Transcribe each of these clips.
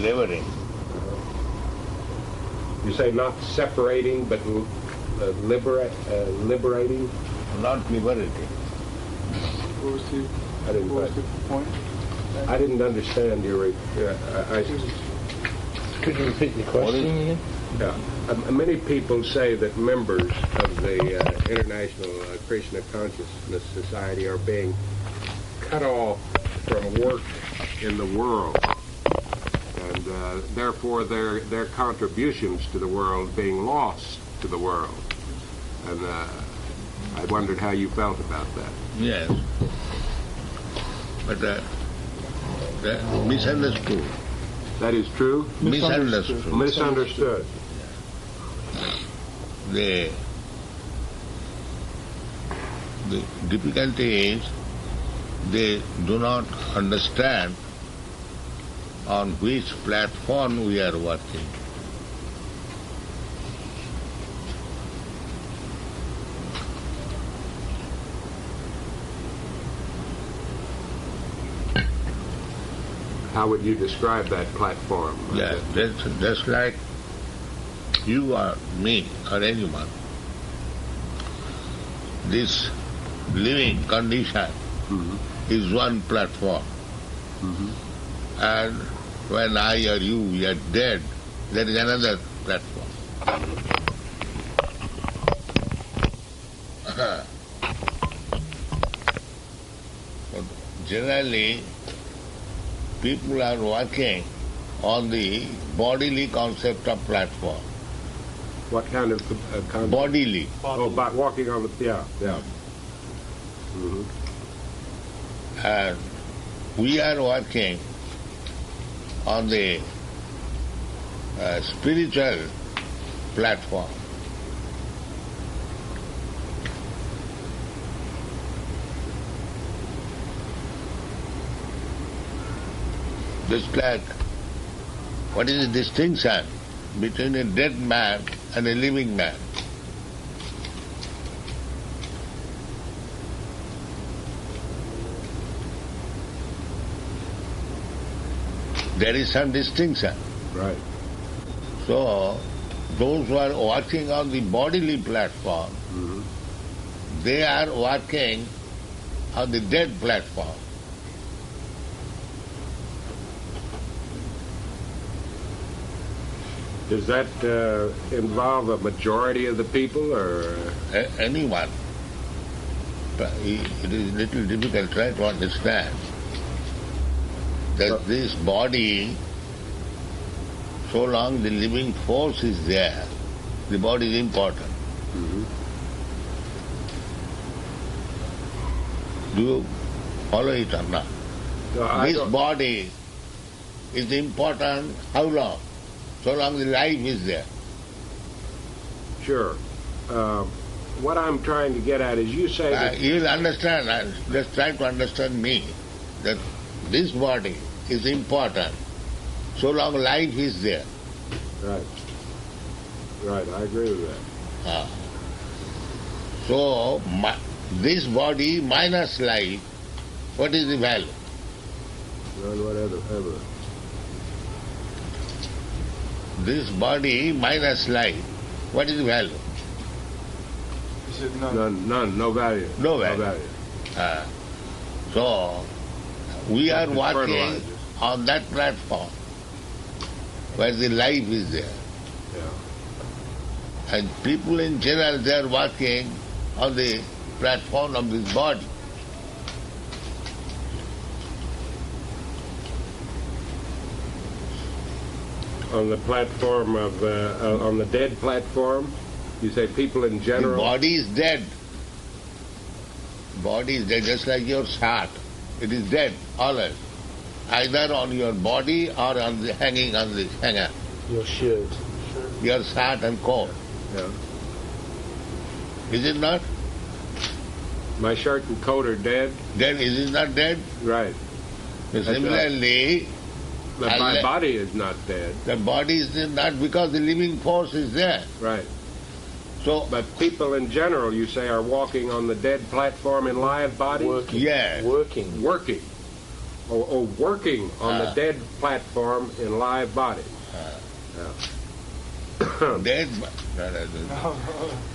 laboring. You say not separating, but liberating? Not liberating. What was the, point? I didn't understand your... Could you repeat the question again? Yeah. Many people say that members of the International Krishna Consciousness Society are being cut off from work in the world, and therefore their contributions to the world being lost to the world. And I wondered how you felt about that. Yes. But misunderstood. That is true? Misunderstood. Misunderstood. The difficulty is they do not understand on which platform we are working. How would you describe that platform? Yeah, that's like you or me or anyone. This living condition is one platform. And when I or you are dead, there is another platform. Generally, people are working on the bodily concept of platform. What kind of concept? Bodily. Oh, about walking on the... Yeah. And we are working on the spiritual platform. Just like, what is the distinction between a dead man and a living man? There is some distinction. Right. So, those who are working on the bodily platform, they are working on the dead platform. Does that involve a majority of the people, or...? Anyone. But it is a little difficult to try to understand that this body, so long the living force is there, the body is important. Do you follow it or not? No, this body is important how long? So long the life is there. Sure. What I'm trying to get at is you say that... You'll understand, just try to understand me, that this body is important so long life is there. Right. Right, I agree with that. So, this body minus life, what is the value? None whatever. This body minus life, what is the value? He said none. None, no value. No value. So, we are working on that platform where the life is there. Yeah. And people in general, they are working on the platform of this body. On the platform of, on the dead platform, you say people in general... The body is dead. Body is dead, just like your heart. It is dead, always. Either on your body or on the hanging on the hanger. Your shirt. Your heart and coat. Yeah. Is it not? My shirt and coat are dead? Dead, is it not dead? Right. Similarly... But my body is not dead. The body is not, because the living force is there. Right. So, but people in general, you say, are walking on the dead platform in live bodies? Yes. Working. or working on the dead platform in live bodies. Dead.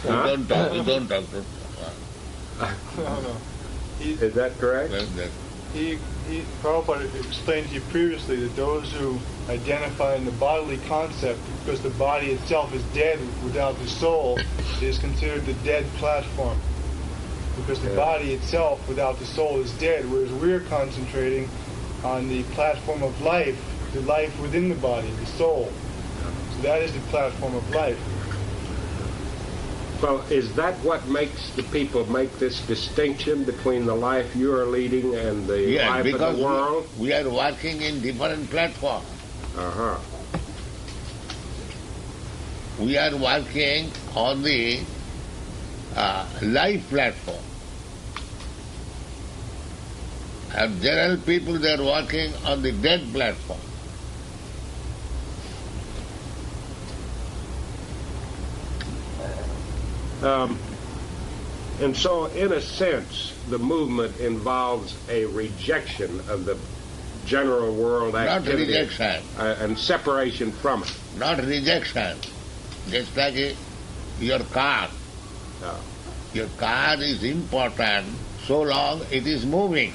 Don't talk. No. Is that correct? Prabhupada explained to you previously that those who identify in the bodily concept, because the body itself is dead without the soul, is considered the dead platform. Because the body itself without the soul is dead, whereas we're concentrating on the platform of life, the life within the body, the soul. So that is the platform of life. Well, is that what makes the people make this distinction between the life you are leading and the life of the world? We are working in different platforms. Uh-huh. We are working on the life platform. And general people, they are working on the dead platform. And so, in a sense, the movement involves a rejection of the general world activity. Not rejection. And separation from it. Not rejection. Just like your car. Oh. Your car is important so long it is moving.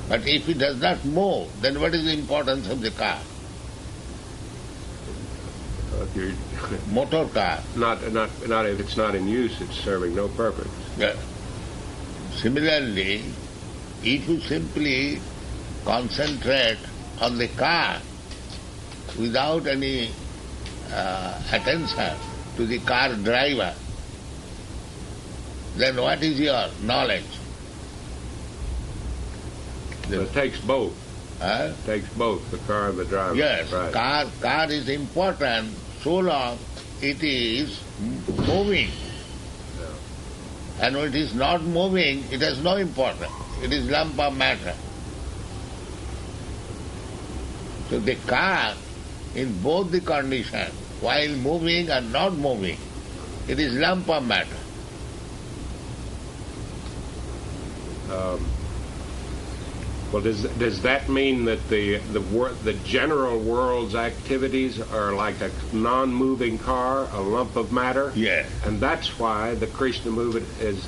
But if it does not move, then what is the importance of the car? Motor car. Not if it's not in use, it's serving no purpose. Yeah. Similarly, if you simply concentrate on the car without any attention to the car driver, then what is your knowledge? It takes both. Huh? It takes both, the car and the driver. Yes, right. car is important so long it is moving. Yeah. And when it is not moving, it has no importance. It is lump of matter. So the car, in both the conditions, while moving and not moving, it is lump of matter. Well, does that mean that the general world's activities are like a non-moving car, a lump of matter? Yes. And that's why the Krishna movement is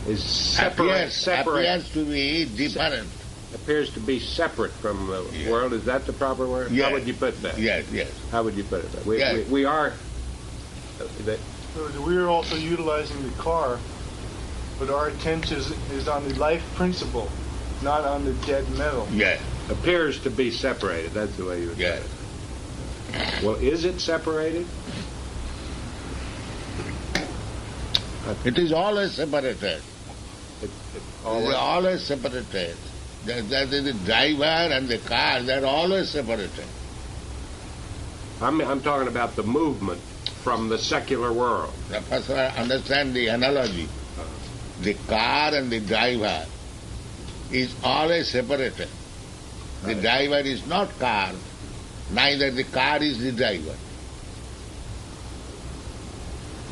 Appears to be different. Appears to be separate from the world. Is that the proper word? Yes. How would you put that? Yes. How would you put it? We are. We are also utilizing the car, but our attention is on the life principle, not on the dead metal. Yes. Appears to be separated. That's the way you would say it. Well, is it separated? It is always separated. Always separated. That is the driver and the car, they are always separated. I'm talking about the movement from the secular world. First of all, understand the analogy. The car and the driver is always separated. The driver is not car, neither the car is the driver.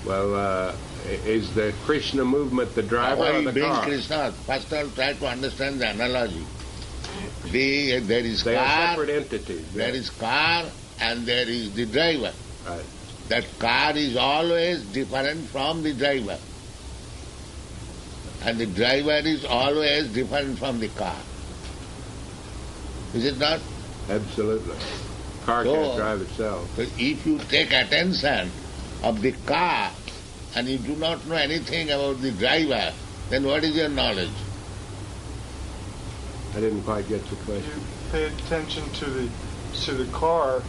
Well, is the Krishna movement the driver or the being car? Krishna, first of all try to understand the analogy. There is They car, are separate entities. there is car and there is the driver. Right. That car is always different from the driver. And the driver is always different from the car. Is it not? Absolutely. Car can't drive itself. So if you take attention of the car and you do not know anything about the driver, then what is your knowledge? I didn't quite get the question. You pay attention to the car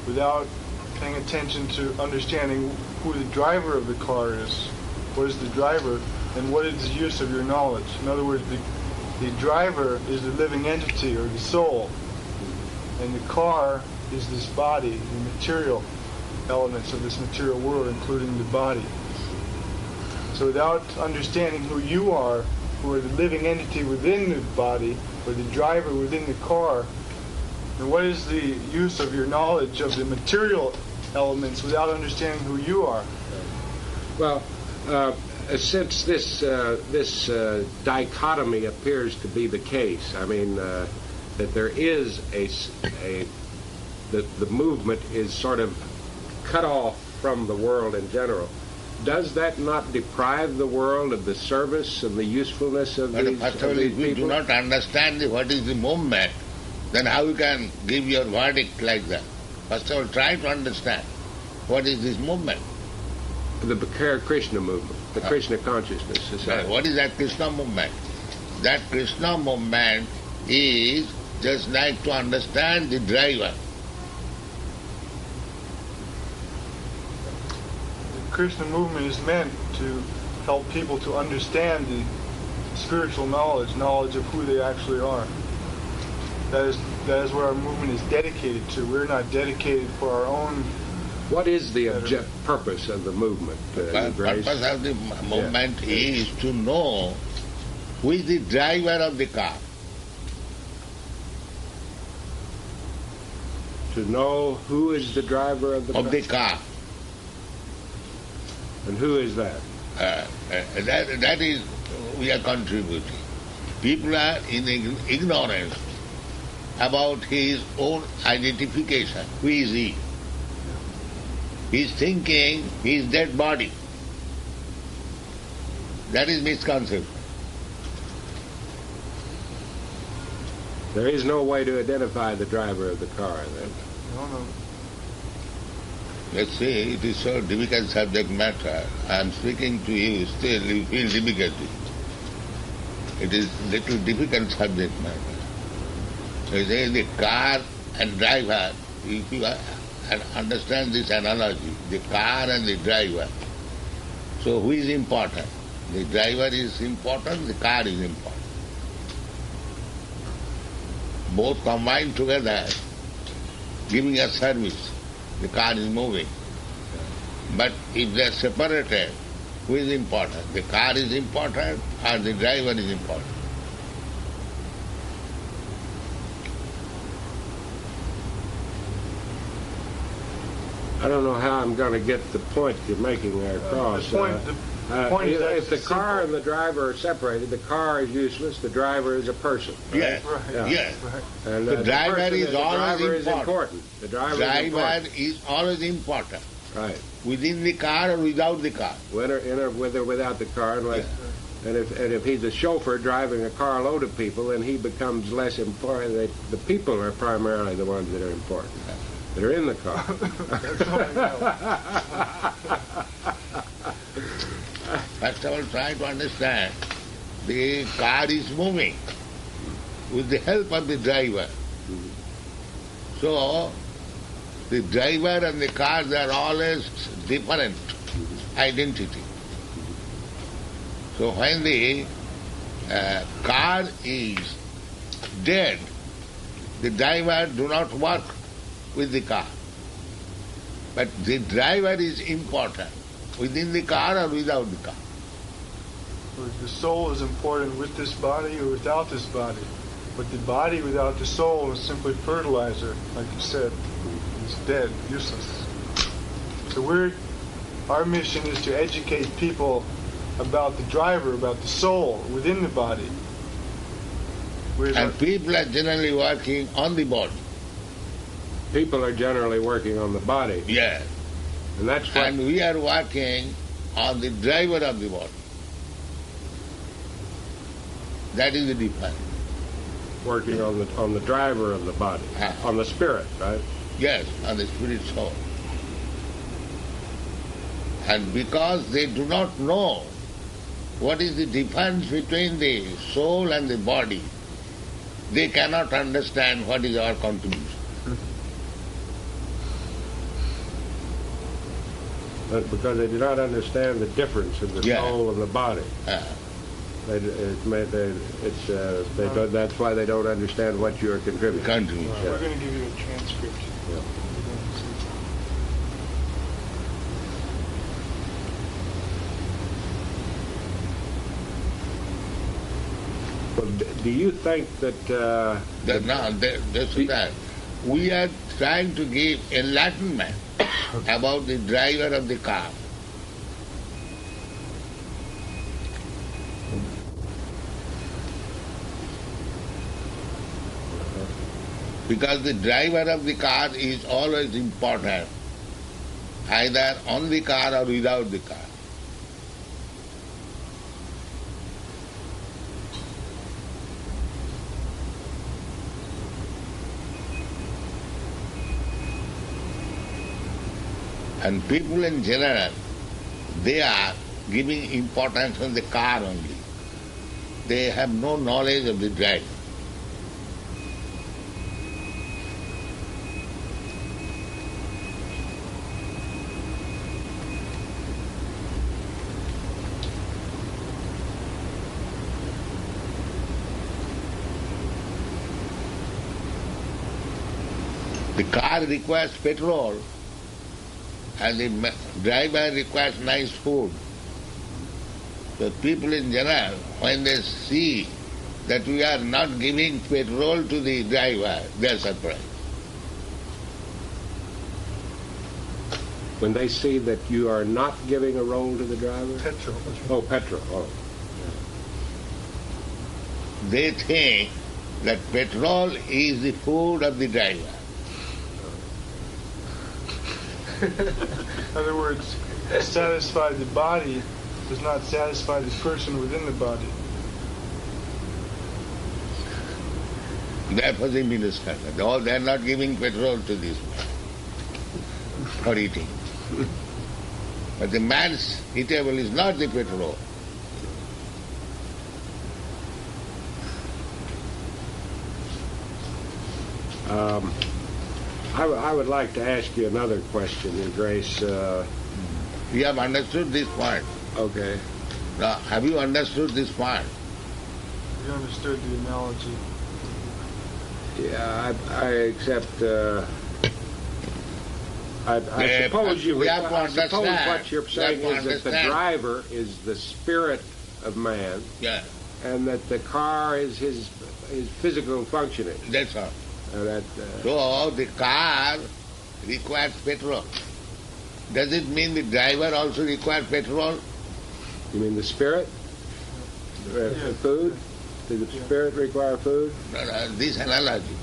without paying attention to understanding who the driver of the car is. What is the driver and what is the use of your knowledge? In other words, the driver is the living entity or the soul, and the car is this body, the material elements of this material world, including the body. So without understanding who you are, who are the living entity within the body, or the driver within the car, then what is the use of your knowledge of the material elements without understanding who you are? Well, since this dichotomy appears to be the case, I mean that there is the movement is sort of cut off from the world in general. Does that not deprive the world of the service and the usefulness of But these first of all, if you do people? not understand what is the movement, then how you can give your verdict like that? First of all, try to understand what is this movement. The Kṛṣṇa movement, the Krishna consciousness society. What is that Krishna movement? That Krishna movement is just like to understand the driver. The Krishna movement is meant to help people to understand the spiritual knowledge of who they actually are. That is what our movement is dedicated to. We're not dedicated for our own. What is the purpose of the movement? The Grace? purpose of the movement is to know who is the driver of the car. To know who is the driver of the car. And who is that? That is, we are contributing. People are in ignorance about his own identification. Who is he? He is thinking his dead body. That is misconception. There is no way to identify the driver of the car then. No. Let's see, it is so difficult subject matter. I am speaking to you, still you feel difficulty. It is little difficult subject matter. So you say the car and driver, if you understand this analogy, the car and the driver. So who is important? The driver is important, the car is important. Both combined together, giving a service. The car is moving. But if they are separated, who is important? The car is important or the driver is important? I don't know how I'm going to get the point you're making there across. The point is that if the car and the driver are separated, the car is useless, the driver is a person. Right? Yes, Right. Yeah. yes. And The driver is always important. The driver is important. is always important. Right. Within the car or without the car. With or without the car. And if he's a chauffeur driving a carload of people, then he becomes less important. The people are primarily the ones that are important. That are in the car. First of all, try to understand the car is moving with the help of the driver. So, the driver and the car, they are always different identity. So when the car is dead, the driver do not work with the car. But the driver is important, within the car or without the car. The soul is important with this body or without this body. But the body without the soul is simply fertilizer, like you said. It's dead, useless. So our mission is to educate people about the driver, about the soul within the body. And people are generally working on the body. People are generally working on the body. Yes. And that's what... And we are working on the driver of the body. That is the difference. Working on the driver of the body. On the spirit, right? Yes, on the spirit soul. And because they do not know what is the difference between the soul and the body, they cannot understand what is our contribution. But because they do not understand the difference in the soul and the body. That's why they don't understand what you are contributing. We're going to give you a transcript. Yeah. Well, do you think that... that we are trying to give enlightenment about the driver of the car. Because the driver of the car is always important, either on the car or without the car. And people in general, they are giving importance on the car only. They have no knowledge of the driver. The car requires petrol and the driver requires nice food. So people in general, when they see that we are not giving petrol to the driver, they are surprised. When they see that you are not giving a roll to the driver? Petrol. Oh, petrol. Oh. They think that petrol is the food of the driver. In other words, to satisfy the body does not satisfy the person within the body. Therefore the minister, they are not giving petrol to this man for eating. But the man's eatable is not the petrol. I would like to ask you another question, Your Grace. You have understood this point. Okay. Now, have you understood this point? You understood the analogy. Yeah, I accept. I suppose you. we have to I suppose understand. what you're saying We have is to that the understand. driver is the spirit of man, Yeah, and that the car is his physical functioning. that's all. That So the car requires petrol. Does it mean the driver also requires petrol? you mean the spirit? Food? Does the spirit require food? No, this analogy.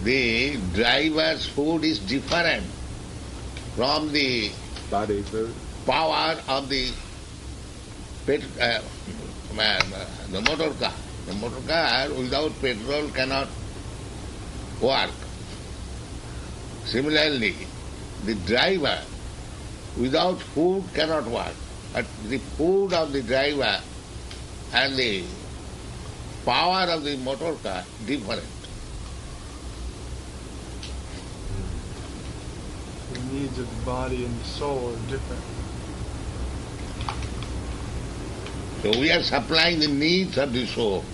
The driver's food is different from the Body food? power of the the motor car. The motor car without petrol cannot work. Similarly, the driver without food cannot work. But the food of the driver and the power of the motor car different. The needs of the body and the soul are different. So we are supplying the needs of the soul,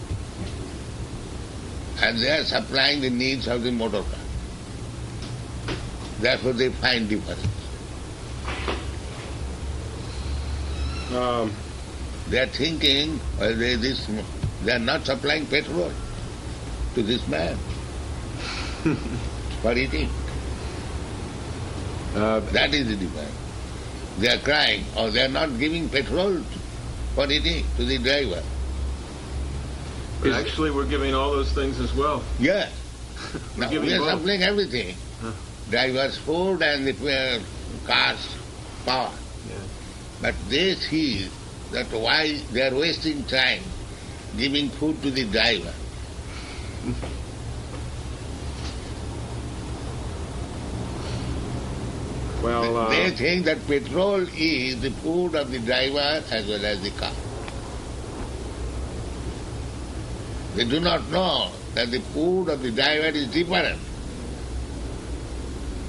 and they are supplying the needs of the motor car. Therefore they find difference. They are thinking, they are not supplying petrol to this man for eating. That is the difference. They are crying, or they are not giving petrol for eating to the driver. But actually, we're giving all those things as well. Yes. Now giving we are both. supplying everything. Driver's food and the car's power. Yeah. But they see that why they are wasting time giving food to the driver. Well, They think that petrol is the food of the driver as well as the car. They do not know that the food of the driver is different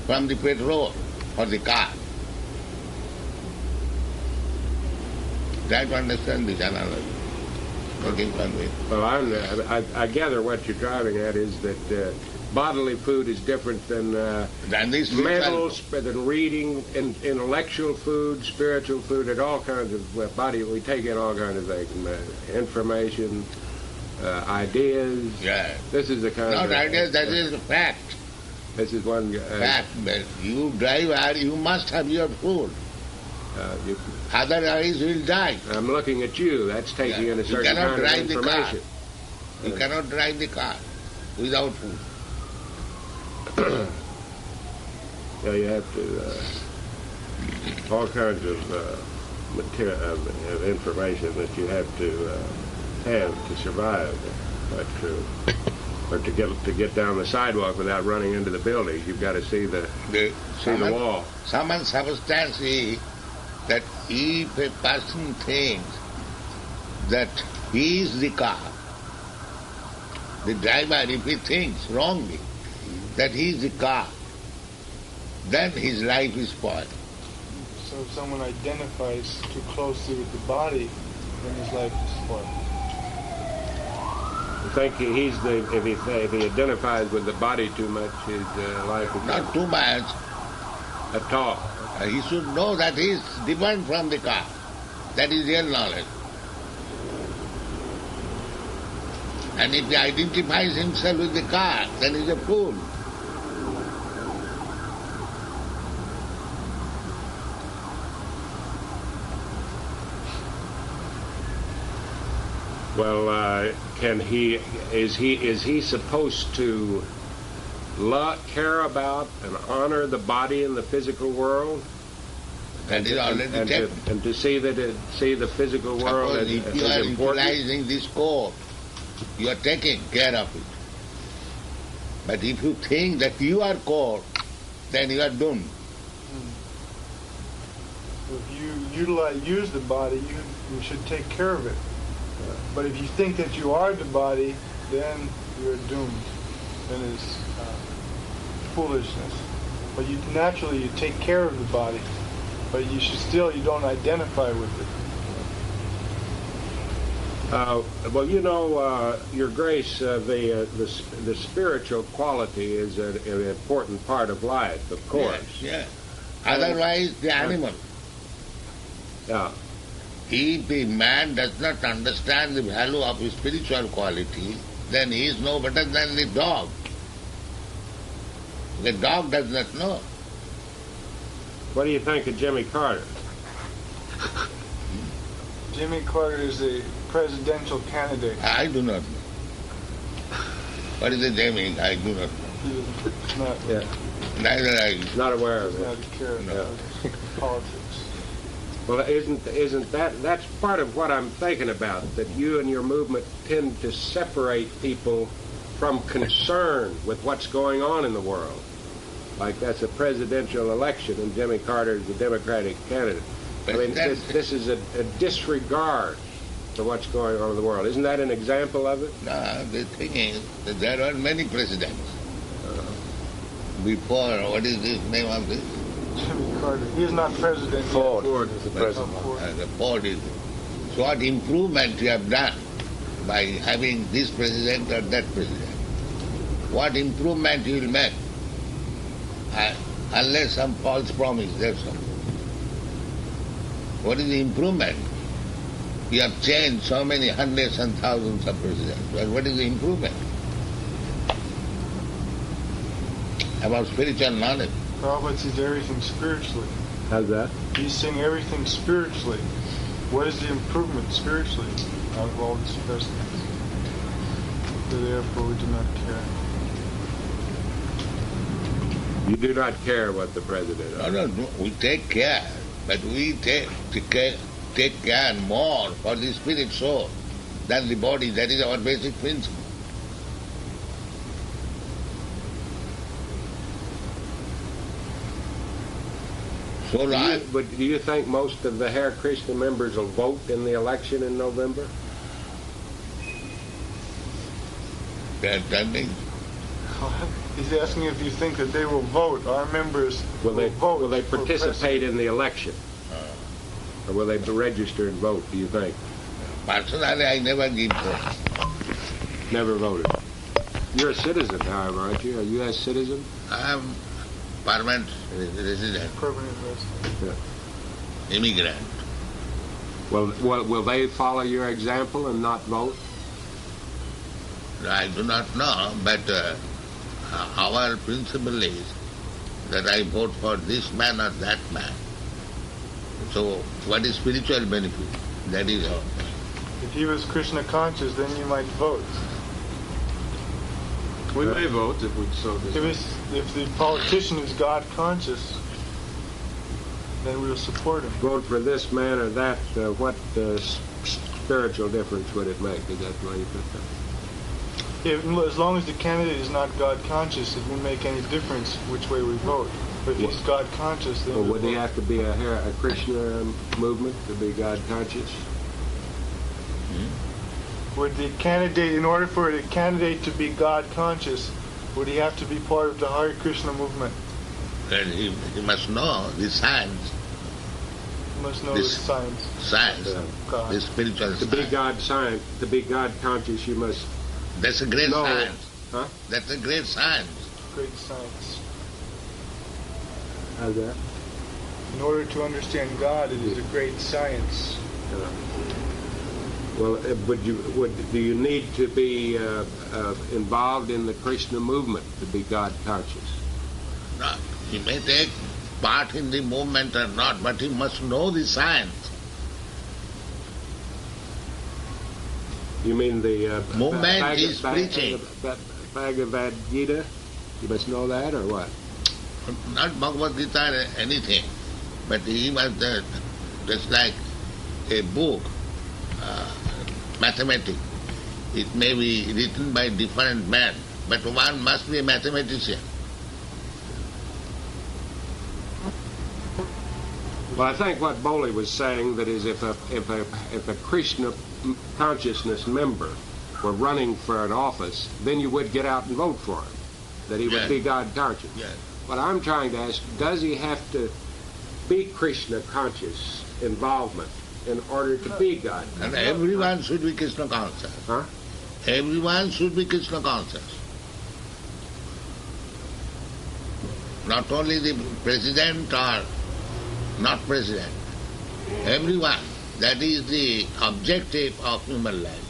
from the petrol or the car. Try to understand this analogy. Working one way. well, I gather what you're driving at is that bodily food is different than Then this mental, than reading, intellectual food, spiritual food, and all kinds of body. We take in all kinds of things, information, ideas. Yeah. This is the kind Not of ideas, that is a fact. This is one. Fact. But you driver, you must have your food. You, Otherwise you will die. I'm looking at you. That's taking Yeah. in a You certain cannot kind of drive the car. information. You cannot drive the car without food. Yeah, you have to all kinds of material of information that you have to survive. That's true. Or to get down the sidewalk without running into the building, you've got to see the wall. Common substance is that if a person thinks that he is the car, the driver, if he thinks wrongly that he is the car, then his life is spoiled. So if someone identifies too closely with the body, then his life is spoiled. I think if he identifies with the body too much, his life is Not too much. at all. He should know that he is different from the car. That is real knowledge. And if he identifies himself with the car, then he is a fool. Well, is he supposed to care about and honor the body in the physical world? That is already taken. And to see the physical world Suppose if you are as important? utilizing this core, you are taking care of it. But if you think that you are core, then you are doomed. If you use the body, you should take care of it. But if you think that you are the body, then you're doomed. Then it's foolishness. But naturally you take care of the body, but you don't identify with it. Well, Your Grace, the spiritual quality is an important part of life, of course. Yes. Otherwise, the animal. Yeah. If a man does not understand the value of his spiritual quality, then he is no better than the dog. The dog does not know. What do you think of Jimmy Carter? Jimmy Carter is a presidential candidate. I do not know. What is the Jimmy? I do not know. He's not, Neither I. Not aware of does not it. care about politics. Well, isn't that's part of what I'm thinking about, that you and your movement tend to separate people from concern with what's going on in the world. Like that's a presidential election and Jimmy Carter is the Democratic candidate. I mean, this is a disregard for what's going on in the world. Isn't that an example of it? No, the thing is that there are many presidents. Before, what is the name of this? Jimmy Carter. He is not president. Ford yet. is the president. The Ford is. So what improvement you have done by having this president or that president? What improvement you will make? Unless some false promise, that's all. What is the improvement? You have changed so many hundreds and thousands of presidents. But what is the improvement? About spiritual knowledge. Prabhupada sees everything spiritually. How's that? He's seeing everything spiritually. What is the improvement spiritually out of all these presidents? So therefore we do not care. You do not care what the president is. No, we take care, but we take care more for the spirit soul than the body. That is our basic principle. So But do you think most of the Hare Krishna members will vote in the election in November? He's asking if you think that they will vote. Our members Will they vote. Will they for participate in the election, or will they register and vote? Do you think? personally, I never give vote. Never voted. You're a citizen, however, aren't you? A U.S. citizen? I am permanent resident, Permanent resident. immigrant. Will they follow your example and not vote? I do not know, but our principle is that I vote for this man or that man. So what is spiritual benefit? That is all. If he was Krishna conscious, then you might vote. We may vote if we so desire. If the politician is God conscious, then we will support him. Vote for this man or that. What spiritual difference would it make? Is that why you put that? As long as the candidate is not God conscious, it won't make any difference which way we vote. But if he's God conscious, then Well, we'll would he vote. have to be a Krishna movement to be God conscious? Would the candidate, in order for the candidate to be God conscious, would he have to be part of the Hare Krishna movement? And he must know the science, He must know the This- science science, of God. the spiritual To be science. to be God conscious, you must That's a great know. science. Huh? That's a great science. Great science. How's that? In order to understand God, it is a great science. Well, do you need to be involved in the Krishna movement to be God conscious? No, he may take part in the movement or not, but he must know the science. You mean the Movement is preaching. Bhagavad Gita? You must know that, or what? Not Bhagavad Gita or anything, but he must, just like a book, mathematics. It may be written by different men, but one must be a mathematician. Well, I think what Boli was saying, that is, if a Krishna consciousness member were running for an office, then you would get out and vote for him, that he would Yes. be God conscious. Yes. What I'm trying to ask, does he have to be Krishna conscious involvement in order to be God? And everyone should be Krishna conscious. Huh? Everyone should be Krishna conscious. Not only the president or not president. Everyone. That is the objective of human life.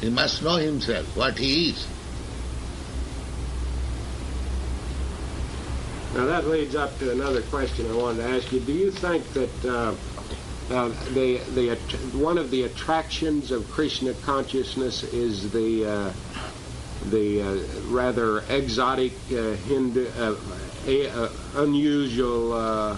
He must know himself, what he is. Now that leads up to another question I wanted to ask you. Do you think that one of the attractions of Krishna consciousness is the rather exotic Hindu, unusual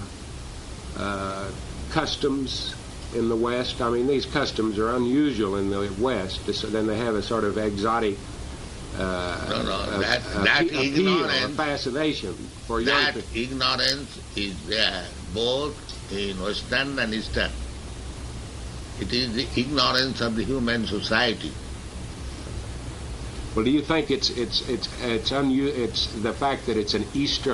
customs in the West? I mean, these customs are unusual in the West, so then they have a sort of exotic That appeal or ignorance, fascination for young that people. ignorance is there both in Western and Eastern. It is the ignorance of the human society. Well, do you think it's the fact that it's an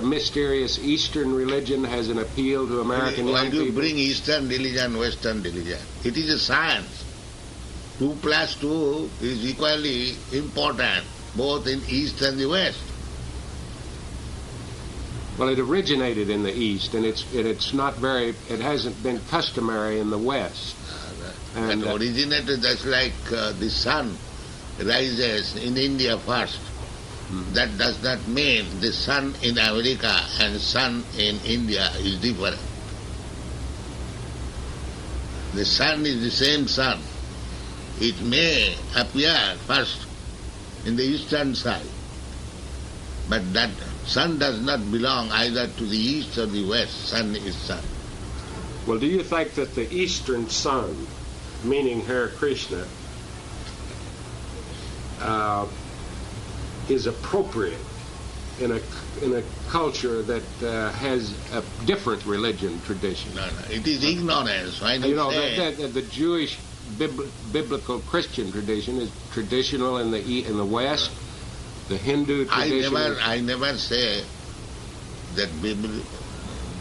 mysterious Eastern religion has an appeal to American Why young do you people? bring Eastern religion, Western religion? It is a science. 2 plus 2 is equally important, both in East and the West. Well, it originated in the East, and it hasn't been customary in the West. And originated just like the sun rises in India first. That does not mean the sun in America and sun in India is different. The sun is the same sun. It may appear first in the eastern side, but that sun does not belong either to the east or the west. Sun is sun. Well, do you think that the Eastern sun, meaning Hare Krishna, is appropriate in a culture that has a different religion tradition? No, it is ignorance. Why do You know, say? the Jewish biblical Christian tradition is traditional in the West. The Hindu tradition. I never say that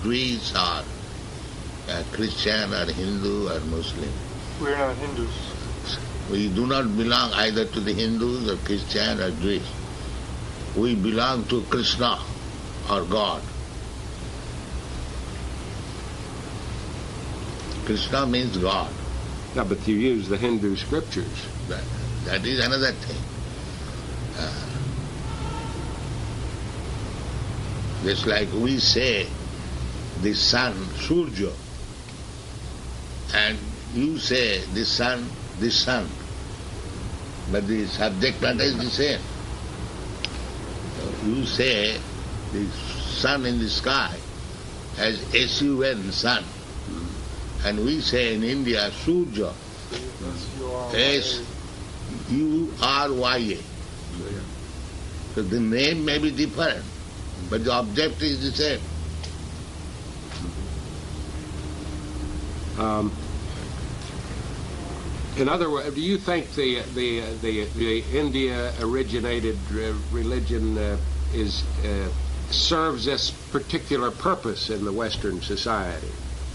Jews are Christian or Hindu or Muslim. We're not Hindus. We do not belong either to the Hindus or Christian or Jews. We belong to Krishna or God. Krishna means God. Yeah, but you use the Hindu scriptures. That is another thing. Just like we say the sun, Surya, and you say the sun, the sun. but the subject matter is the same. You say the sun in the sky as S-U-N, sun. And we say in India, sūrya, S-U-R-Y-A. So the name may be different, but the object is the same. In other words, do you think the India-originated religion serves this particular purpose in the Western society?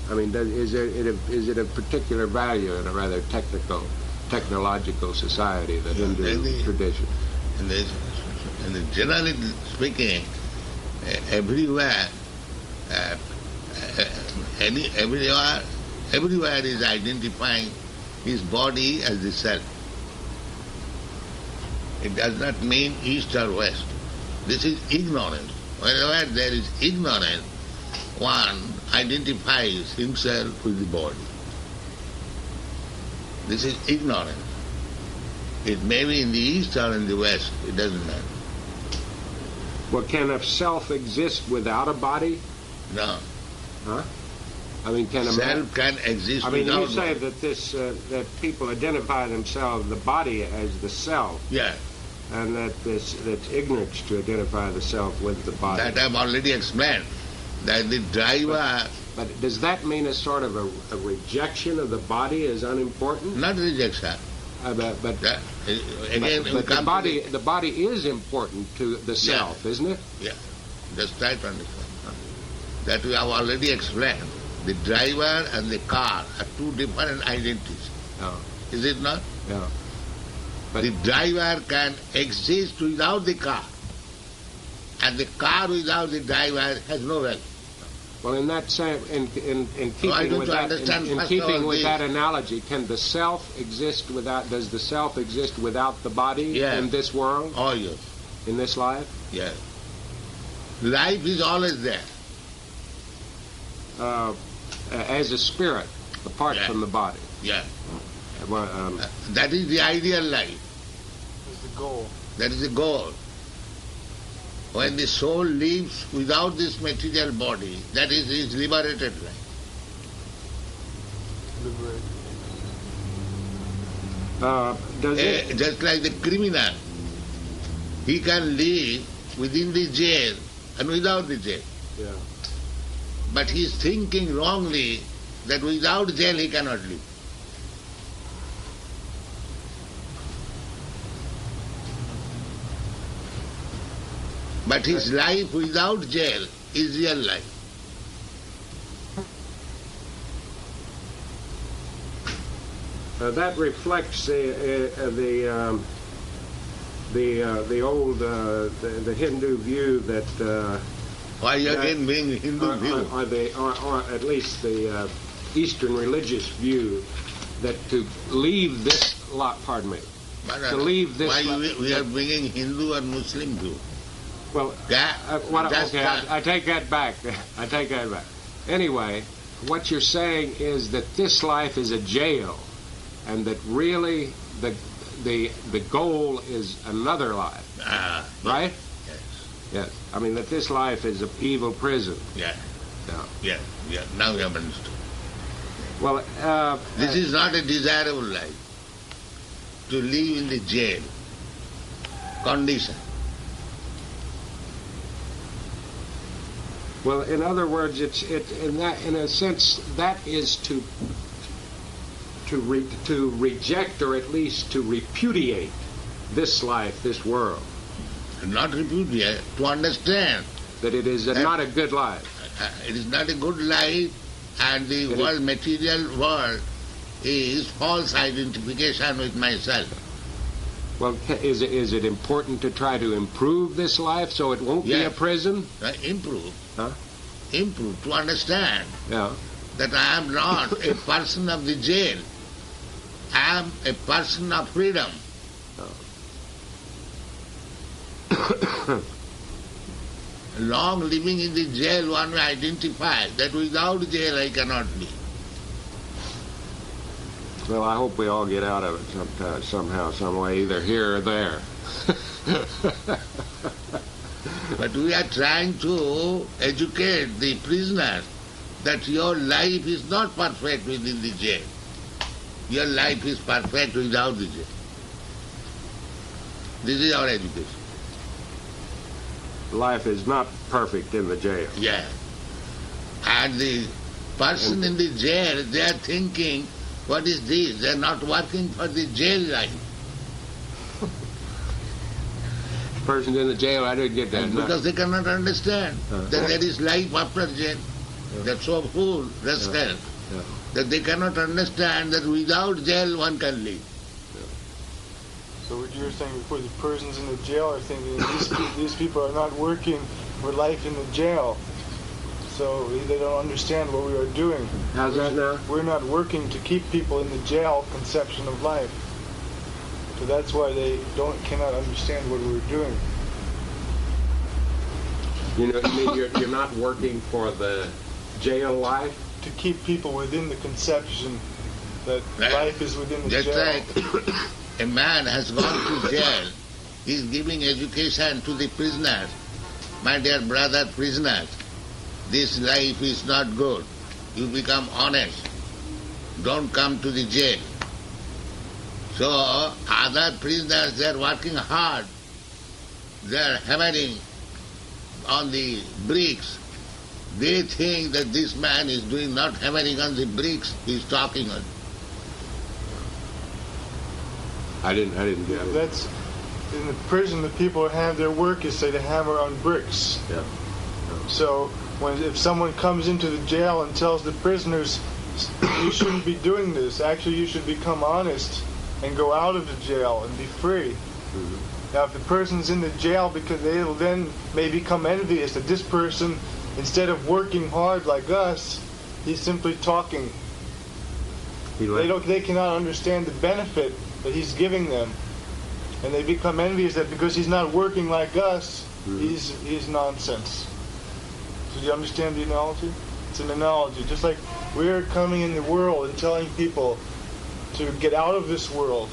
I mean, is it of particular value in a rather technological society, the Hindu tradition? And generally speaking, everywhere is identifying his body as the self. It does not mean east or west. This is ignorance. Wherever there is ignorance, one identifies himself with the body. This is ignorance. It may be in the east or in the west, it doesn't matter. Well, can a self exist without a body? No. Huh? I mean, can a self can exist I mean, without you say body. that that people identify themselves, the body, as the self. Yeah. And that's ignorance to identify the self with the body. That I've already explained. That the driver... But does that mean a sort of a rejection of the body as unimportant? Not rejection. But the body is important to the self, isn't it? Yeah. Just try to understand. That we have already explained. The driver and the car are two different identities. Oh. Is it not? Yeah. But the driver can exist without the car, and the car without the driver has no value. Well, in that same, in keeping with that analogy, can the self exist without? Does the self exist without the body in this world? Oh yes. In this life? Yes. Life is always there. As a spirit, apart from the body. Yeah. That is the ideal life. That's the goal. That is the goal. When the soul lives without this material body, that is his liberated life. Just like the criminal, he can live within the jail and without the jail. Yeah. But he is thinking wrongly that without jail he cannot live. But his life without jail is real life. That reflects the old Hindu view that. Why again being Hindu view? Or at least the Eastern religious view that to leave this lot. Pardon me. To leave this. Why we are bringing Hindu and Muslim view? Well, I take that back. I take that back. Anyway, what you're saying is that this life is a jail, and that really the goal is another life, right? Yes. Yes. I mean that this life is an evil prison. Yeah. No. Yeah. Yeah. Now you have understood. Well, this is not a desirable life. To live in the jail condition. Well, in other words, in a sense that is to reject or at least to repudiate this life, this world. Not repudiate, to understand that it is not a good life. It is not a good life, and the material world is false identification with myself. Well, is it important to try to improve this life so it won't be a prison? Improve. Huh? Improve, to understand that I am not a person of the jail. I am a person of freedom. Long living in the jail, one may identify that without jail I cannot live. Well, I hope we all get out of it somehow, some way, either here or there. But we are trying to educate the prisoners that your life is not perfect within the jail. Your life is perfect without the jail. This is our education. Life is not perfect in the jail. Yeah. And the person in the jail, they are thinking, what is this? They are not working for the jail life. Persons in the jail, I didn't get that. And because they cannot understand that there is life after jail. They're so full, rascal, that they cannot understand that without jail one can live. So what you were saying before, the persons in the jail are thinking these people are not working for life in the jail. So they don't understand what we are doing. How's that now? We're not working to keep people in the jail conception of life. So that's why they cannot understand what we're doing. You know, you mean you're not working for the jail life? To keep people within the conception that life is within the Just jail. like a man has gone to jail, he is giving education to the prisoners. My dear brother prisoners, this life is not good. You become honest. Don't come to the jail. So other prisoners, they are working hard. They are hammering on the bricks. They think that this man is doing not hammering on the bricks, he is talking on. I didn't get it. That's in the prison. The people who have their work is say to hammer on bricks. Yeah. So if someone comes into the jail and tells the prisoners, you shouldn't be doing this. Actually, you should become honest and go out of the jail and be free. Mm-hmm. Now, if the person's in the jail, because they'll then may become envious that this person, instead of working hard like us, he's simply talking. They cannot understand the benefit that he's giving them, and they become envious that because he's not working like us, he's nonsense. So do you understand the analogy? It's an analogy. Just like we're coming in the world and telling people to get out of this world,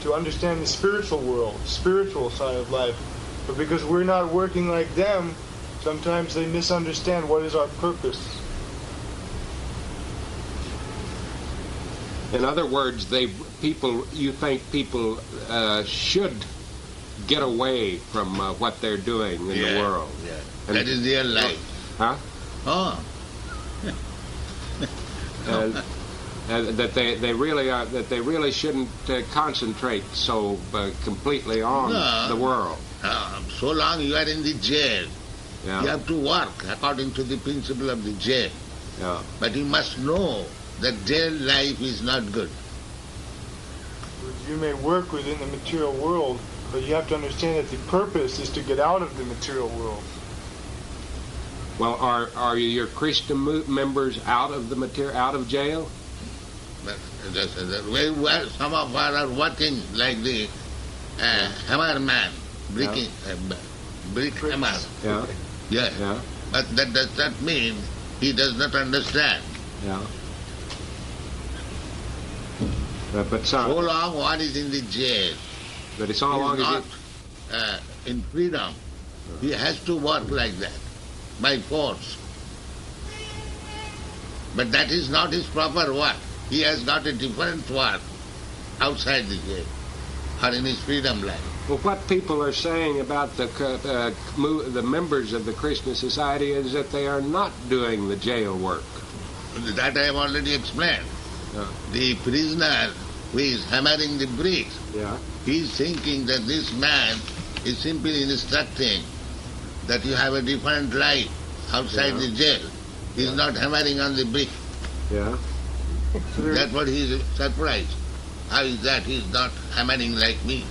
to understand the spiritual world, spiritual side of life. But because we're not working like them, sometimes they misunderstand what is our purpose. In other words, you think people should get away from what they're doing in the world. Yeah. And That is their life. Huh? Oh. And that they really shouldn't concentrate so completely on the world. So long you are in the jail, you have to work according to the principle of the jail. Yeah. But you must know that jail life is not good. You may work within the material world, but you have to understand that the purpose is to get out of the material world. Well, are your Krishna members out of jail? But some of us are working like the hammer man, brick hammer. Yeah. Yeah. But that does not mean he does not understand. Yeah. But so long one is in the jail, but it's so long not in freedom. He has to work like that, by force. But that is not his proper work. He has got a different work outside the jail or in his freedom life. Well, what people are saying about the members of the Krishna Society is that they are not doing the jail work. That I have already explained. The prisoner who is hammering the bricks, he is thinking that this man is simply instructing that you have a different life outside the jail. He is not hammering on the brick. Yeah. That's what he is surprised. How is that he is not hammering like me?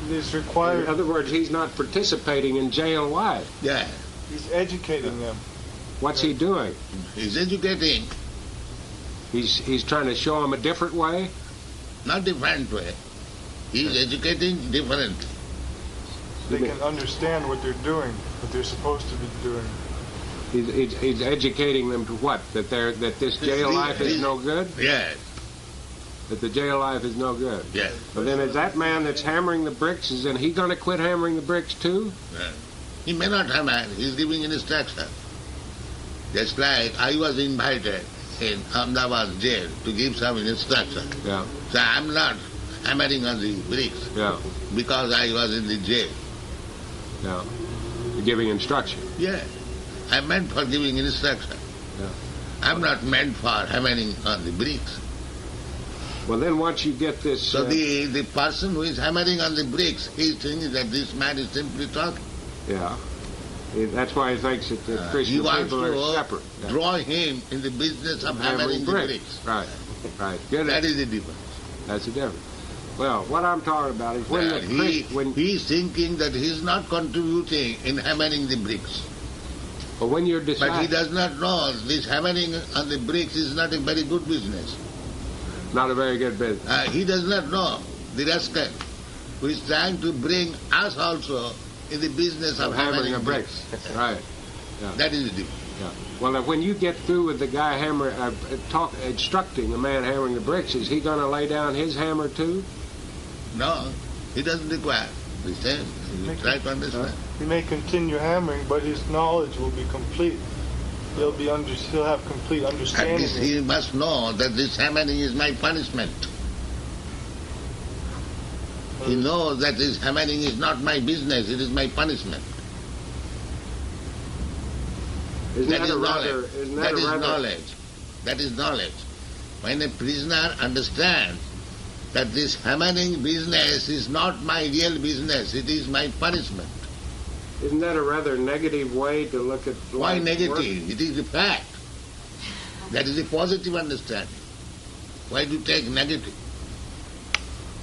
It is required. In other words, he's not participating in jail life. Yeah. He's educating them. What's he doing? He's educating. He's trying to show them a different way? Not different way. He's educating differently. They can understand what they're doing, what they're supposed to be doing. He's educating them to what? That this jail life is no good? Yes, That the jail life is no good? yes. But then is that man that's hammering the bricks, isn't he going to quit hammering the bricks too? He may not have man, he's giving instruction. Just like I was invited in Ahmedabad jail to give some instruction. Yeah. So I'm not hammering on the bricks Yeah. because I was in the jail. Yeah. You're giving instruction. Yes, I'm meant for giving instruction. Yeah. I'm not meant for hammering on the bricks. Well, then once you get this... So the person who is hammering on the bricks, he thinks that this man is simply talking. Yeah. That's why he thinks that the He Christian wants people are to separate. Yeah. draw him in the business of hammering the bricks. Right. Right. Good. That is the difference. That's the difference. Well, what I'm talking about is when He's thinking that he's not contributing in hammering the bricks. when you're But he deciding, does not know this hammering on the bricks is not a very good business. not a very good business. He does not know the rascal who is trying to bring us also in the business of Hammering the bricks. Right. That is the difference. Yeah. Well, when you get through with the guy instructing the man hammering the bricks, is he going to lay down his hammer too? No, he doesn't require the same. You try to understand. He may continue hammering, but his knowledge will be complete. He'll have complete At understanding. least he must know that this hammering is my punishment. He knows that this hammering is not my business, it is my punishment. That is knowledge. That is knowledge. That is knowledge. When a prisoner understands that this hammering business is not my real business, it is my punishment. Isn't that a rather negative way to look at life? Why negative? work? It is a fact. That is a positive understanding. Why do you take negative?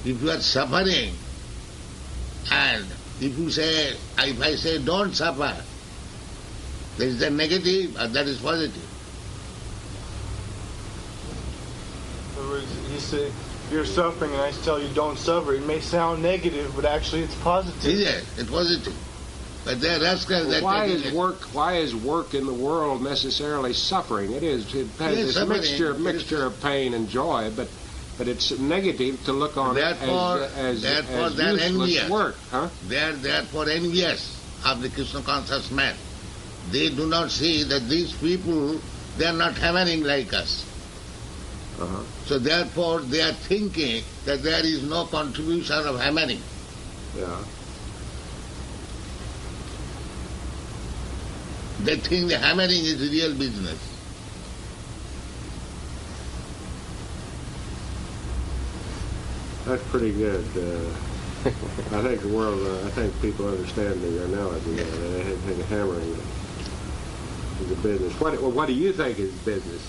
If you are suffering, and if I say don't suffer, there is a negative or that is positive. In other words, he say, you're suffering and I tell you don't suffer. It may sound negative, but actually it's positive. Yes, it's positive. But there are rascals that Why take it. Why is work in the world necessarily suffering? It is. It has Yes, this suffering. mixture of pain and joy, but it's negative to look on Therefore, it as they're useless envious. work, huh? They are therefore envious of the Krishna conscious man. They do not see that these people, they are not hammering like us. Uh-huh. So therefore they are thinking that there is no contribution of hammering. Yeah. They think the hammering is real business. That's pretty good. I think the world. I think people understand the analogy. They think hammering is a business. What do you think is business?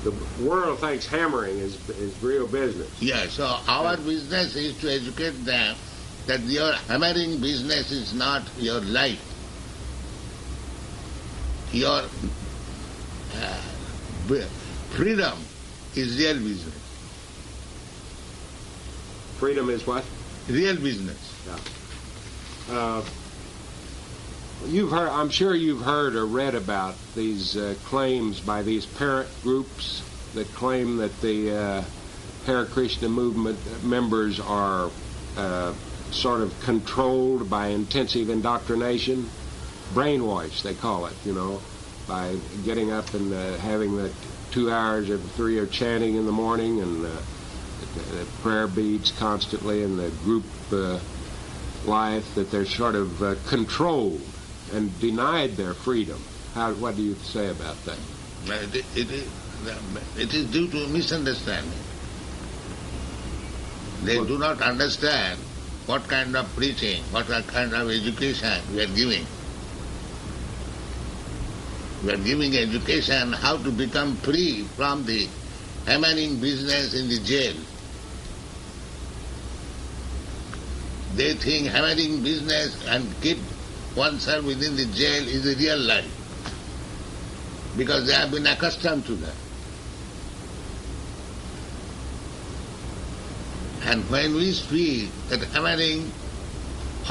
The world thinks hammering is real business. Yeah, so our business is to educate them that your hammering business is not your life. Your freedom is real business. Freedom is what? Real business. You've heard. I'm sure you've heard or read about these claims by these parent groups that claim that the Hare Krishna movement members are sort of controlled by intensive indoctrination, brainwash they call it. By getting up and having the 2 hours or 3 of chanting in the morning and the prayer beads constantly and the group life, that they're sort of controlled and denied their freedom. What do you say about that? It is due to misunderstanding. They do not understand what kind of preaching, what kind of education we are giving. We are giving education how to become free from the hammering business in the jail. They think hammering business and keep oneself within the jail is a real life, because they have been accustomed to that. And when we speak that hammering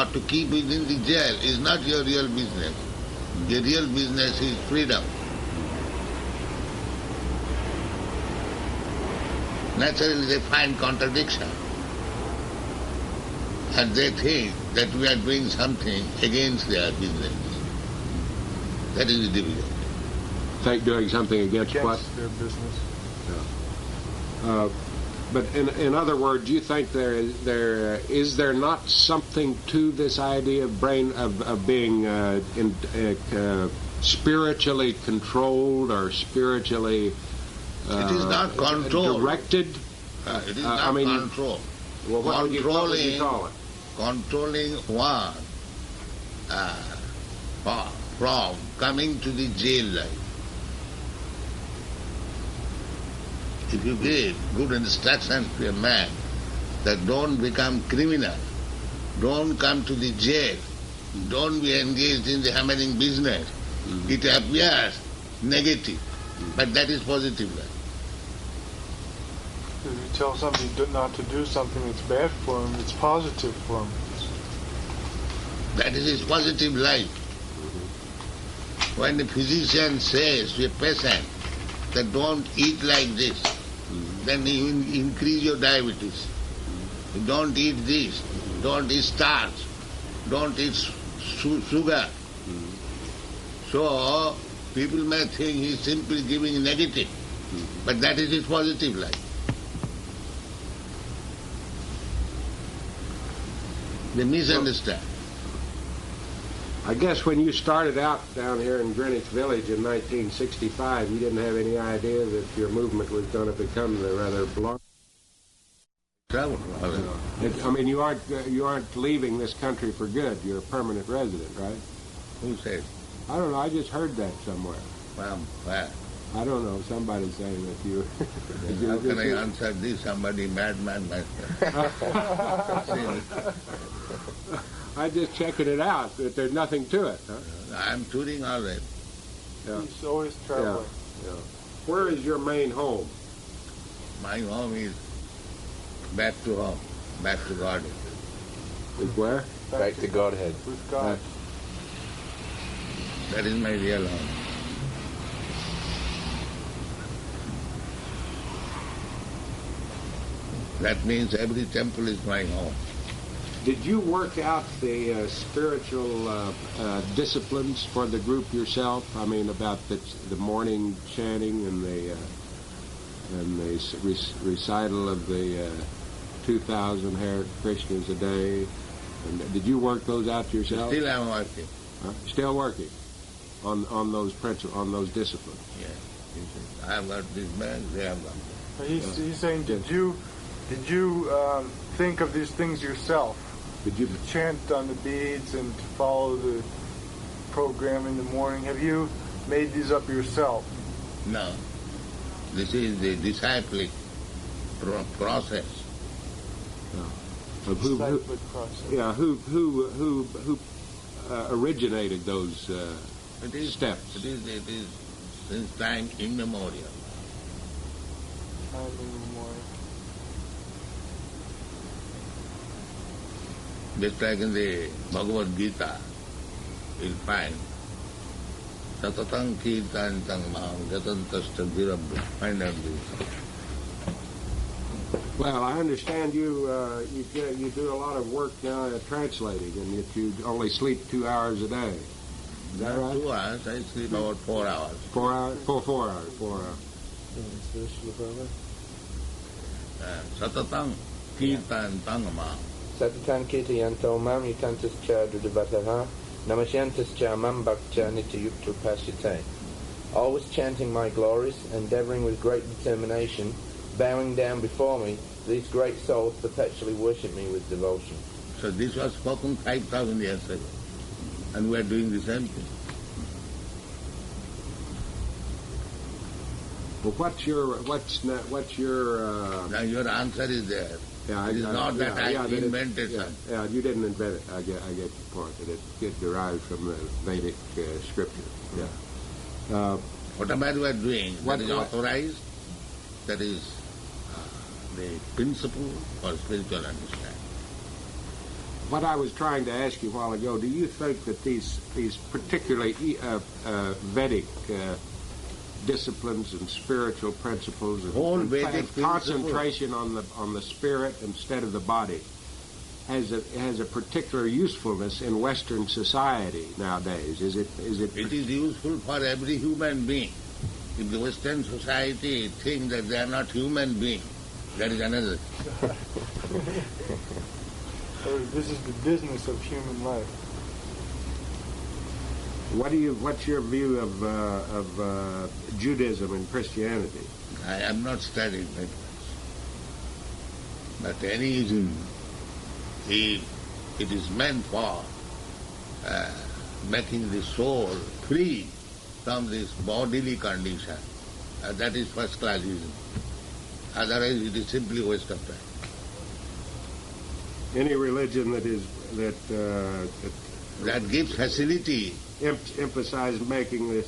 or to keep within the jail is not your real business. Your real business is freedom. Naturally they find contradiction. And they think that we are doing something against their business. That is the difficulty. Think doing something against what? their business. But in other words, you think is there not something to this idea of being spiritually controlled or spiritually it is not controlled. Directed? It is not control. Well, what would you call it? Controlling one from coming to the jail life. If you give good instruction to a man that don't become criminal, don't come to the jail, don't be engaged in the hammering business, it appears negative, but that is positive life. If you tell somebody not to do something that's bad for him, it's positive for him. That is his positive life. When the physician says to a patient that don't eat like this, then you increase your diabetes. Don't eat this, don't eat starch, don't eat sugar. So people may think he's simply giving negative, but that is his positive life. They misunderstand. I guess when you started out down here in Greenwich Village in 1965, you didn't have any idea that your movement was going to become the rather blunt. I mean, you aren't leaving this country for good. You're a permanent resident, right? Who says? I don't know. I just heard that somewhere. Where? I don't know. Somebody's saying that you. How can I answer this? Somebody madman myself. I'm just checking it out. That there's nothing to it. Huh? I'm touring all right. Yeah. He's always traveling. Yeah. Where is your main home? My home is back to home, back to God. Is where? Back to Godhead. With God. That is my real home. That means every temple is my home. Did you work out the spiritual disciplines for the group yourself? I mean, about the morning chanting and the recital of the 2,000 Hare Krishnas a day. And did you work those out yourself? Still I'm working. Still working on those principles, on those disciplines. Yes. I have got this bag, they have got that. He's saying, did you think of these things yourself? Did you To chant on the beads and to follow the program in the morning? Have you made these up yourself? No. This is the disciplic process. Disciplic process. Yeah, who originated those steps? It is since time immemorial. Time immemorial. Just like in the Bhagavad Gita, you'll find Satatang Kirtantang Maham Gatantasta Virabhu. Find out this. Well, I understand you do a lot of work translating, and that you only sleep 2 hours a day. Is that Not right? 2 hours, I sleep about 4 hours. 4 hours? 4 hours. 4 hours. Satatang Kirtantang Maham. Satatan kirtayanto mam yutantascha dudavataha namasyantascha mam bhakcha nityayukta pasyate. Always chanting my glories, endeavouring with great determination, bowing down before me, these great souls perpetually worship me with devotion. So this was spoken 5,000 years ago. And we are doing the same thing. Well, what's your Now your answer is there. Yeah, It is not that I invented something. Yeah, you didn't invent it. I get your point. That it derived from the Vedic scripture. Yeah. Whatever you are doing, What- that is authorized, that is the principle for spiritual understanding. what I was trying to ask you a while ago, do you think that these particularly Vedic disciplines and spiritual principles and Whole and Vedic concentration on the spirit instead of the body has a particular usefulness in Western society nowadays? Is it? It is useful for every human being. If the Western society thinks that they are not human beings, that is another. Or this is the business of human life. What's your view of Judaism and Christianity? I am not studying that much. But anyism, it is meant for making the soul free from this bodily condition. That is first classism. Otherwise it is simply waste of time. Any religion That gives facility. emphasize making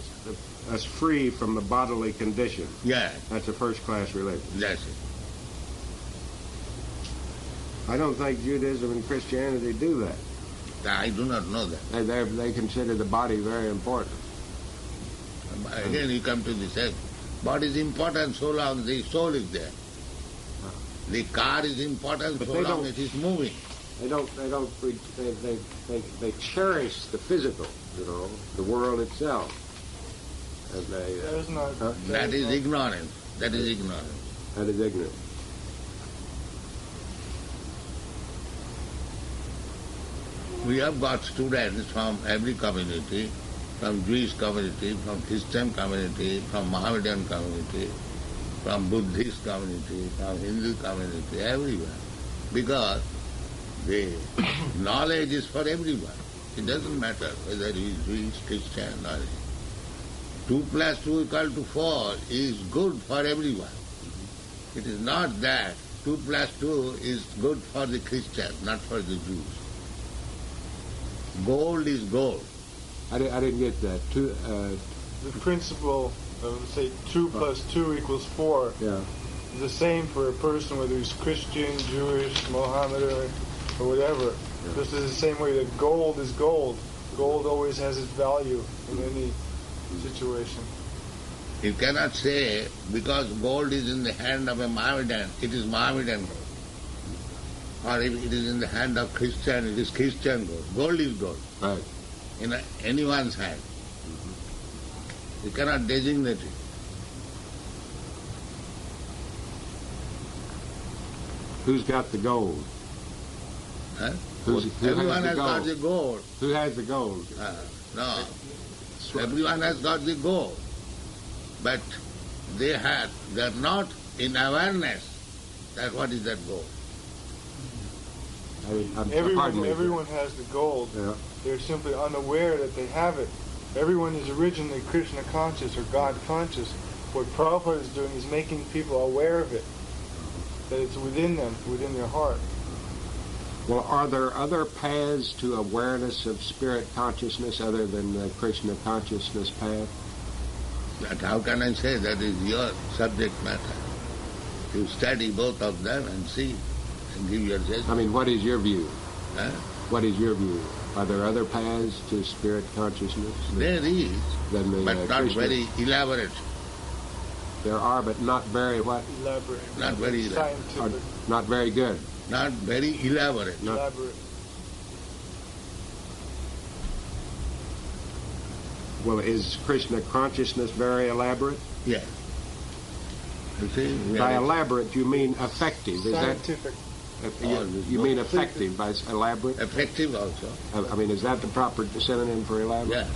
us free from the bodily condition. Yeah, That's a first-class religion. that's it. I don't think Judaism and Christianity do that. I do not know that. They consider the body very important. Again you come to this. Body is important so long the soul is there. The car is important But so they long don't- it is moving. They cherish the physical, the world itself. And That is not. That is ignorance. That is ignorance. that is ignorant. We have got students from every community, from Jewish community, from Christian community, from Mohammedan community, from Buddhist community, from Hindu community, everywhere. Because the knowledge is for everyone. It doesn't matter whether he is Jewish, Christian or 2 + 2 = 4 is good for everyone. It is not that 2 + 2 is good for the Christian, not for the Jews. Gold is gold. I didn't get that. The principle of, say, 2 + 2 = 4 Yeah. is the same for a person whether he's Christian, Jewish, Mohammedan, or whatever. Just in the same way that gold is gold. Gold always has its value in any situation. You cannot say because gold is in the hand of a Mohammedan, it is Mohammedan gold. Or if it is in the hand of Christian, it is Christian gold. Gold is gold Right. in anyone's hand. You cannot designate it. Who's got the gold? Huh? Who Everyone has has the got gold? the gold. Who has the gold? No. Everyone has got the gold. But they are not in awareness that what is that gold. Pardon me. Everyone has the gold. Yeah. They're simply unaware that they have it. Everyone is originally Krishna conscious or God conscious. What Prabhupada is doing is making people aware of it, that it's within them, within their heart. Well, are there other paths to awareness of spirit consciousness other than the Krishna consciousness path? But how can I say that is your subject matter? You study both of them and see and give your judgment. I mean, what is your view? Huh? What is your view? Are there other paths to spirit consciousness? There is, Than the, but not Krishna? very elaborate. There are, but not very what? Elaborate. Not very elaborate. Are Scientific. not very good. Not very elaborate. Not- Elaborate. Well, is Krishna consciousness very elaborate? Yes. You see, we By are elaborate, you mean effective. Is that Scientific. you mean effective by elaborate? effective also. I mean, is that the proper synonym for elaborate? Yes.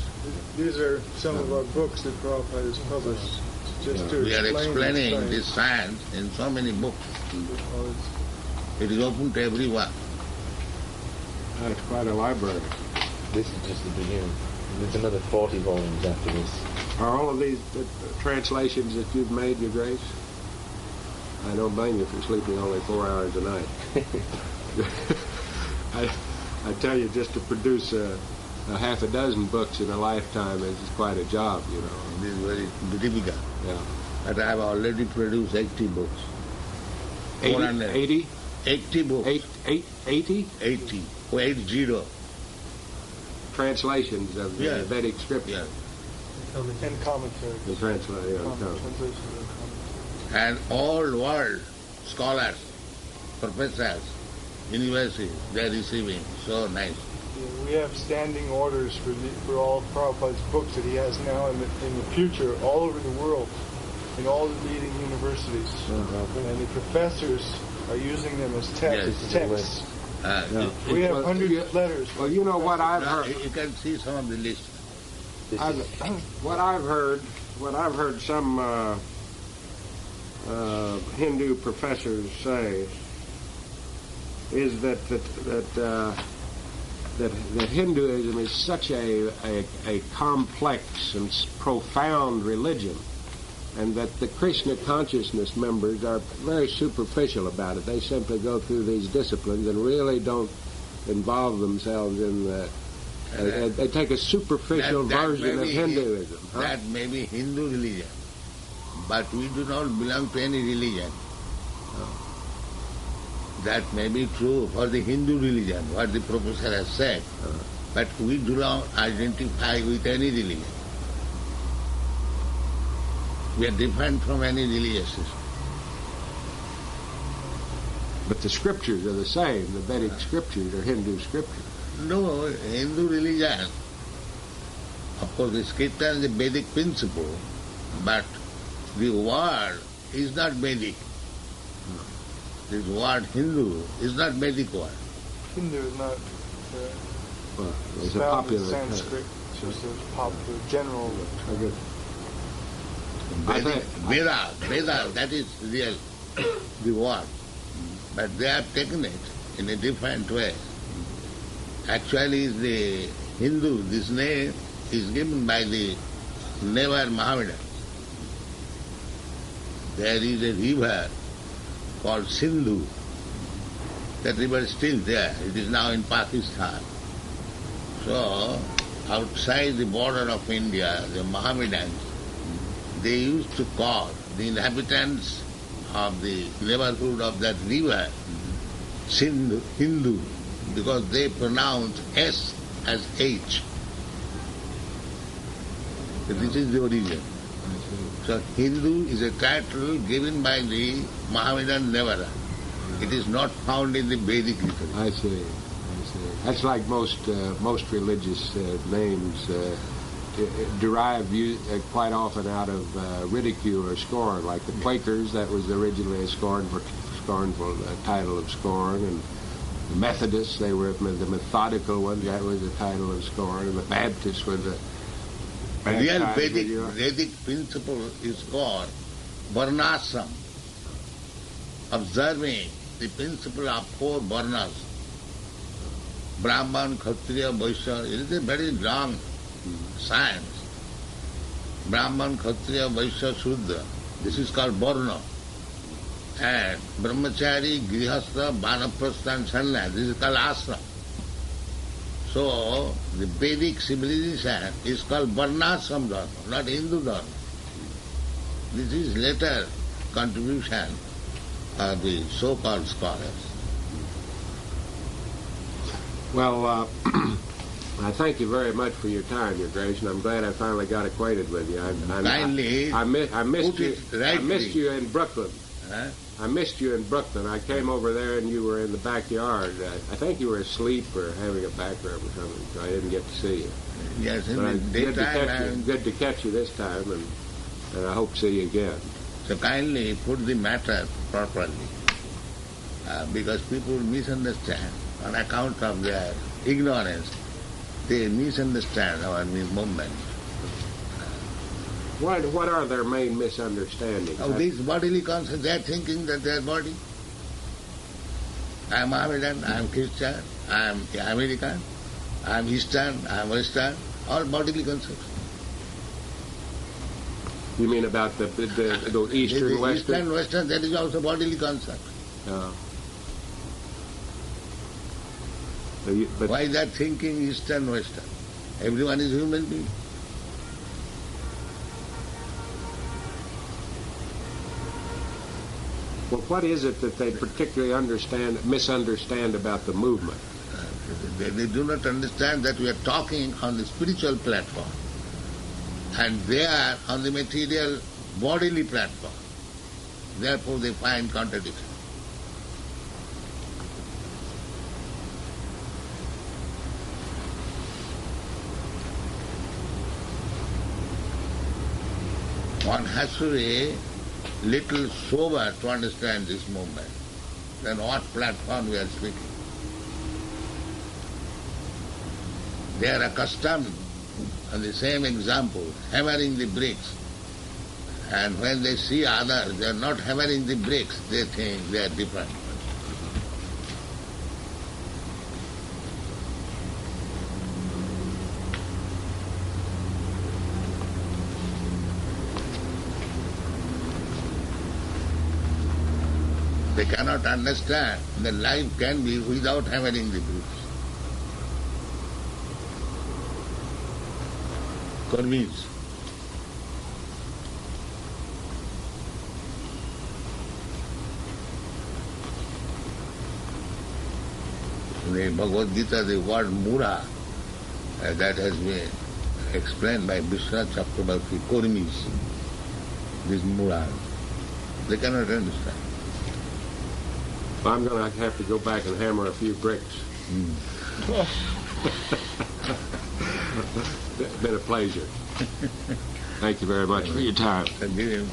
These are some of our books that Prabhupada has published. Just to We are explaining science. this science in so many books. Oh, it's- It is open to everyone. That's quite a library. This is just the beginning. There's another 40 volumes after this. Are all of these translations that you've made, Your Grace? I don't blame you for sleeping only 4 hours a night. I tell you, just to produce a half a dozen books in a lifetime is quite a job, you know. It is very difficult. Yeah. But I have already produced 80 books. 80? 400. 80? 80 books. 80 80 translations of the Yeah. Vedic scripture. Yeah. And commentary. The translation. Translations and commentaries. And all world scholars, professors, universities, they are receiving. So nice. Yeah, we have standing orders for all of Prabhupada's books that he has now in the future all over the world, in all the leading universities. And the professors are using them as texts. We have hundreds of letters. Well, you know what I've Now, heard. you can see some of the list. What I've heard some Hindu professors say is that Hinduism is such a complex and profound religion, and that the Krishna consciousness members are very superficial about it. They simply go through these disciplines and really don't involve themselves in the. They take a superficial version of Hinduism. Huh? That may be Hindu religion, but we do not belong to any religion. That may be true for the Hindu religion, what the professor has said, but we do not identify with any religion. We are different from any religious system. But the scriptures are the same. The Vedic scriptures are Hindu scriptures. No, Hindu religion, of course, the scripture is a Vedic principle, but the word is not Vedic. This word Hindu is not Vedic word. Hindu is not Well, it's a spelled in popular term. Sanskrit. It's just a popular, general. Veda, that is real, the word. But they have taken it in a different way. Actually, the Hindu, this name is given by the never Mohammedans. There is a river called Sindhu. That river is still there. It is now in Pakistan. So, outside the border of India, the Mohammedans, they used to call the inhabitants of the neighborhood of that river Sindhu, Hindu, because they pronounce S as H. So this is the origin. So Hindu is a title given by the Mohammedan Nevada. It is not found in the Vedic literature. I see. That's like most religious names derive quite often out of ridicule or scorn. Like the Quakers, that was originally a scornful title of scorn, and the Methodists, they were the methodical ones, that was a title of scorn, and the Baptists were the Real Vedic principle is called varnasam, observing the principle of 4 varnas, Brahman, Kshatriya, Vaishya. It is a very long science. Brahman, Kshatriya, Vaishya, Shudra. This is called varna. And Brahmachari, Grihastha, Vanaprastha and Sannyas. This is called ashram. So, the Vedic civilization is called Varnashram Dharma, not Hindu Dharma. This is later contribution of the so-called scholars. Well, I thank you very much for your time, Your Grace, and I'm glad I finally got acquainted with you. I missed you in Brooklyn. Huh? I missed you in Brooklyn. I came over there and you were in the backyard. I think you were asleep or having a back rub or something, so I didn't get to see you. Yes, in But the daytime. good to catch you this time, and I hope to see you again. So kindly put the matter properly, because people misunderstand on account of their ignorance. They misunderstand our movement. What are their main misunderstandings? Of this bodily concept, they are thinking that they are body. I am Mohammedan, I am Christian, I am American, I am Eastern, I am Western, all bodily concepts. You mean about the Eastern, Western? Eastern, Western, that is also bodily concept. But Why is that thinking Eastern, Western? Everyone is human being. Well, what is it that they particularly misunderstand about the movement? They do not understand that we are talking on the spiritual platform, and they are on the material bodily platform. Therefore they find contradiction. One has to be little sober to understand this movement. Then what platform we are speaking? They are accustomed, on the same example, hammering the bricks. And when they see others, they are not hammering the bricks, they think they are different. They cannot understand that life can be without hammering the bricks. Karmis. In the Bhagavad Gita, the word mura, that has been explained by Vishwanath Chakrabarti, Karmis, these muras. They cannot understand. I'm going to have to go back and hammer a few bricks. It's been a pleasure. Thank you very much for your time. Thank you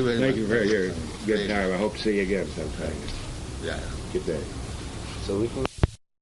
very Thank you much. for your good time. I hope to see you again sometime. Yeah. Good day. So we can